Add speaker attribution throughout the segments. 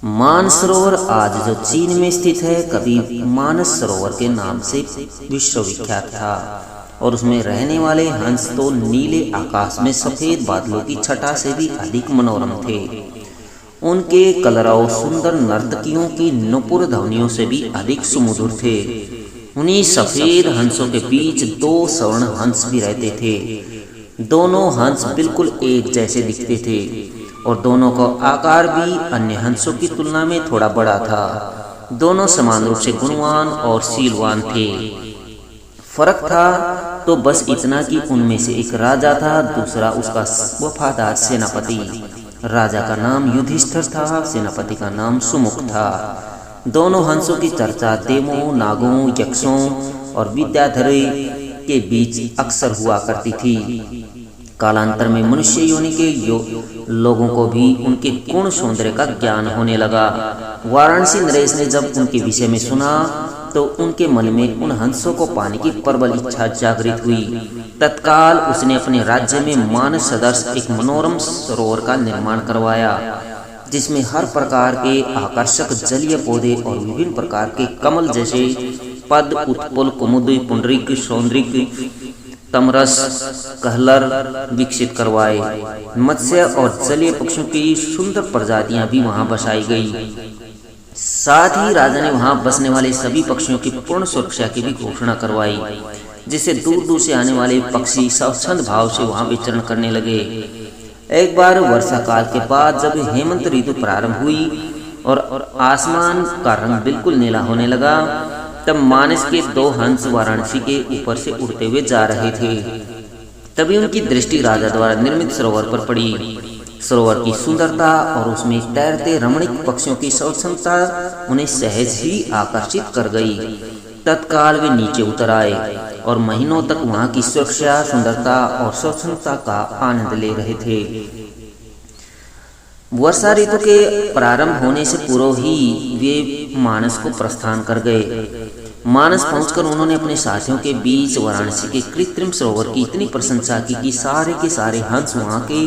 Speaker 1: मानसरोवर आज जो चीन में स्थित है, कभी मानस सरोवर के नाम से विश्वविख्यात था और उसमें रहने वाले हंस तो नीले आकाश में सफेद बादलों की छटा से भी अधिक मनोरम थे। उनके कलरव सुंदर नर्तकियों की नुपुर ध्वनियों से भी अधिक सुमधुर थे। उन्हीं सफेद हंसों के बीच दो स्वर्ण हंस भी रहते थे। दोनों हंस बिल्कुल एक जैसे दिखते थे और दोनों का आकार भी अन्य हंसों की तुलना में थोड़ा बड़ा था। दोनों समान रूप से गुणवान और शीलवान थे। फर्क था तो बस इतना कि उनमें से एक राजा था, दूसरा उसका वफादार सेनापति। राजा का नाम युधिष्ठिर था, सेनापति का नाम सुमुख था। दोनों हंसों की चर्चा देवों, नागों, यक्षों और विद्याधरों के बीच अक्सर हुआ करती थी। कालांतर में मनुष्य योनि के लोगों को भी उनके गुण सौंदर्य का ज्ञान होने लगा। वाराणसी नरेश ने जब उनके विषय में सुना तो उनके मन में उन हंसों को पाने की प्रबल इच्छा जागृत हुई। तत्काल उसने अपने राज्य में मानस सदृश एक मनोरम सरोवर का निर्माण करवाया, जिसमें हर प्रकार के आकर्षक जलीय पौधे और विभिन्न प्रकार के कमल जैसे पद, उत्पल, कुमुद, पुंडरीक, सौंदरिक, तमरस, कहलर विकसित करवाए। मत्स्य और जलीय पक्षियों की सुंदर प्रजातियां भी वहां बसाई गई। साथ ही राजा ने वहां बसने वाले सभी पक्षियों की पूर्ण सुरक्षा की भी घोषणा करवाई, जिससे दूर दूर से आने वाले पक्षी स्वच्छंद भाव से वहां विचरण करने लगे। एक बार वर्षा काल के बाद जब हेमंत ऋतु प्रारंभ हुई और आसमान का रंग बिल्कुल नीला होने लगा, तब मानस के दो हंस वाराणसी के ऊपर से उड़ते हुए जा रहे थे। तभी उनकी दृष्टि राजा द्वारा निर्मित सरोवर पर पड़ी। सरोवर की सुंदरता और उसमें तैरते रमणीक पक्षियों की स्वच्छंदता उन्हें सहज ही आकर्षित कर गई। तत्काल वे नीचे उतर आए और महीनों तक वहां की सुरक्षा, सुंदरता और स्वच्छंदता का आनंद ले रहे थे। वर्षा ऋतु के प्रारंभ होने से पूर्व ही वे मानस को प्रस्थान कर गए। मानस पहुंचकर उन्होंने अपने साथियों के बीच वाराणसी के कृत्रिम सरोवर की इतनी प्रशंसा की कि सारे के सारे हंस वहां के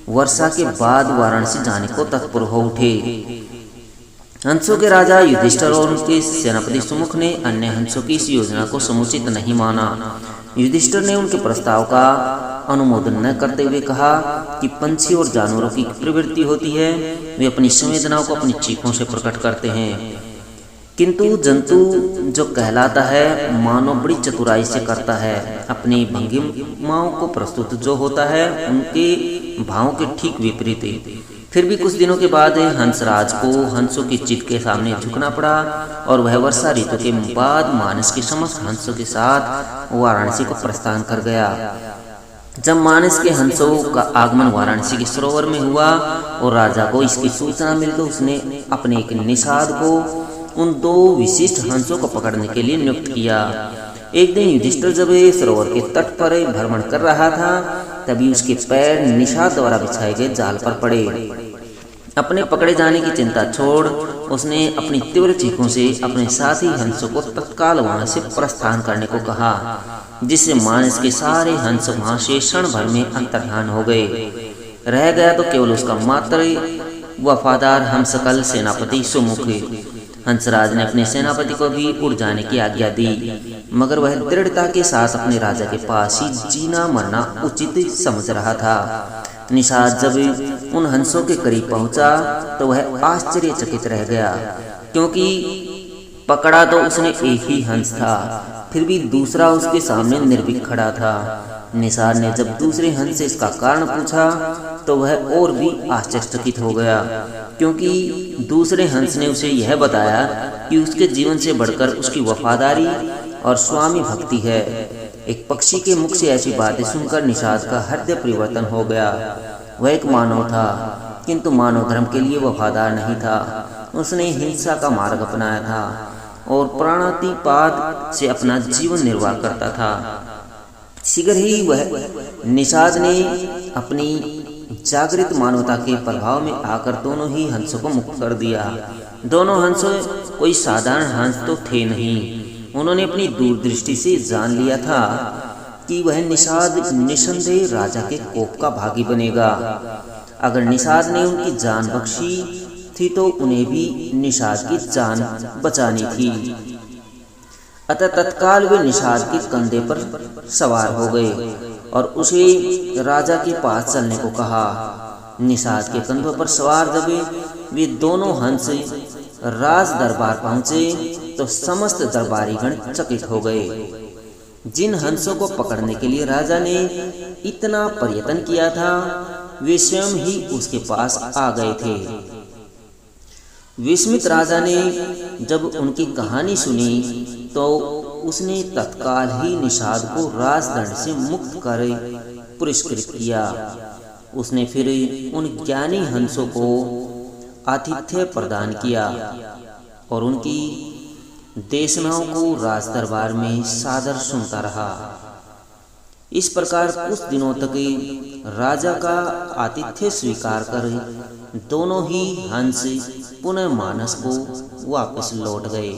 Speaker 1: वर्षा के बाद वाराणसी जाने को तत्पर हो उठे। हंसों के राजा युधिष्ठिर और उनके सेनापति सुमुख ने अन्य हंसों की इस योजना को समुचित नहीं माना। युधिष्ठिर ने उनके प्रस्ताव का अनुमोदन न करते हुए कहा कि पंछी और जानवरों की प्रवृत्ति होती है, वे अपनी संवेदनाओं को अपनी चीखों से प्रकट करते हैं, किंतु जंतु जो कहलाता है मानव बड़ी चतुराई से करता है। अपनी भंगिमाओं को प्रस्तुत जो होता है उनके भावों के ठीक विपरीत। फिर भी कुछ दिनों के बाद हंसराज को हंसों की चित के सामने झुकना पड़ा और वह वर्षा ऋतु के बाद मानस के समस्त हंसों के साथ वाराणसी को प्रस्थान कर गया। जब मानस के हंसों का आगमन वाराणसी के सरोवर में हुआ और राजा को इसकी सूचना मिली तो उसने अपने एक निषाद को उन दो विशिष्ट हंसों को पकड़ने के लिए नियुक्त किया। एक दिन युधिष्ठिर जब सरोवर के तट पर भ्रमण कर रहा था, तभी उसके पैर निषाद द्वारा बिछाए गए जाल पर पड़े। अपने पकड़े जाने की चिंता छोड़ उसने अपनी तीव्र चीखों से अपने साथी हंसों को तत्काल वहां से प्रस्थान करने को कहा, जिससे मानस के सारे हंस वहां से क्षण भर में अंतर्धान हो गए। रह गया तो केवल उसका मात्र वफादार हमसकल सेनापति सुमुख। हंसराज ने अपने सेनापति को भी उड़ जाने की आज्ञा दी, मगर वह दृढ़ता के साथ अपने राजा के पास ही जीना मरना उचित समझ रहा था। निषाद जब उन हंसों के करीब पहुंचा तो वह आश्चर्यचकित रह गया, क्योंकि पकड़ा तो उसने एक ही हंस था, फिर भी दूसरा उसके सामने निर्भीक खड़ा था। निषाद ने जब दूसरे हंस से इसका कारण पूछा तो वह और भी आश्चर्यचकित हो गया, क्योंकि दूसरे हंस ने उसे यह बताया कि उसके जीवन से बढ़कर उसकी वफादारी और स्वामी भक्ति है। एक पक्षी के मुख से ऐसी बातें सुनकर निषाद का हृदय परिवर्तन हो गया। वह एक मानव था, किंतु मानव धर्म के लिए वफादार नहीं था। उसने हिंसा का मार्ग अपनाया था और प्राणातिपात से अपना जीवन निर्वाह करता था। शीघ्र ही वह निषाद ने अपनी जागृत मानवता के प्रभाव में आकर दोनों ही हंसों को मुक्त कर दिया। दोनों हंस कोई साधारण हंस तो थे नहीं। उन्होंने अपनी दूरदृष्टि से जान लिया था कि वह निषाद निसंदेह राजा के कोप का भागी बनेगा। अगर निषाद ने उनकी जान बख्शी थी तो उन्हें भी निषाद की जान बचानी थी। अतः तत्काल वे निषाद के कंधे पर सवार हो गए और उसे राजा के पास चलने को कहा। निषाद के कंधों पर सवार जब वे दोनों हंस राज दरबार पहुंचे तो समस्त दरबारीगण चकित हो गए। जिन हंसों को पकड़ने के लिए राजा ने इतना प्रयत्न किया था वे स्वयं ही उसके पास आ गए थे। विस्मित राजा ने जब उनकी कहानी सुनी तो उसने तत्काल ही निषाद को राजदंड से मुक्त कर पुरस्कृत किया। उसने फिर उन ज्ञानी हंसों को आतिथ्य प्रदान किया और उनकी देशनाओं को राज दरबार में सादर सुनता रहा। इस प्रकार कुछ दिनों तक राजा का आतिथ्य स्वीकार कर दोनों ही हंस पुनः मानस को वापस लौट गए।